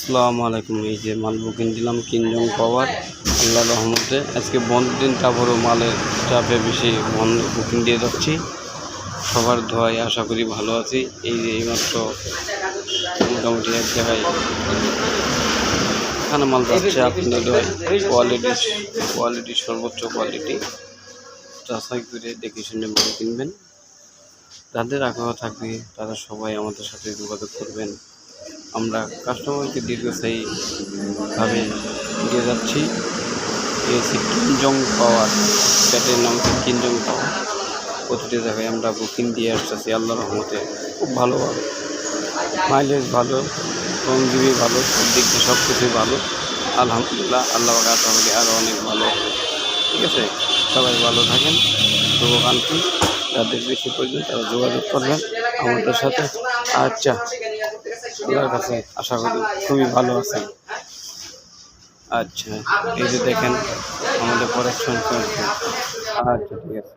আসসালামু আলাইকুম। এই যে মাল বুকিং দিলাম কিনজং পাওয়ার আল্লাহর রহমতে। আজকে বন্ধের দিন, তারপরেও মালের চাপে বেশি বুকিং দিয়ে যাচ্ছি। সবার দোয়ায় আশা করি ভালো আছি। এই যে এইমাত্র মোটামুটি এক জায়গায় এখানে মাল যাচ্ছে আপনাদের দোয়ায়। কোয়ালিটি সর্বোচ্চ কোয়ালিটি যাচাই করে দেখে শুনে মাল কিনবেন। যাদের আগ্রহ থাকবে তারা সবাই আমাদের সাথে যোগাযোগ করবেন। আমরা কাস্টমারকে দীর্ঘস্থায়ীভাবে দিয়ে যাচ্ছি। এই হচ্ছে কিনজং পাওয়ার, প্যাটের নাম হচ্ছে কিনজং পাওয়ার। প্রতিটি জায়গায় আমরা বুকিং দিয়ে আসতেছি আল্লাহর রহমতে। খুব ভালো মাইলেজ ভালো, রঙজীবী ভালো, সব দিক দিয়ে সব কিছুই ভালো আলহামদুলিল্লাহ। আল্লাহ আশা করি আরও অনেক ভালো। ঠিক আছে, সবাই ভালো থাকেন, শুভকাঙ্ক্ষী। যাদের বেশি প্রয়োজন তারা যোগাযোগ করবেন আমাদের সাথে। আচ্ছা, আল্লাহর কাছে আশা করি খুবই ভালো আছেন। আচ্ছা, এই যে দেখেন আমাদের প্রোডাকশন চলছে। আচ্ছা, ঠিক আছে।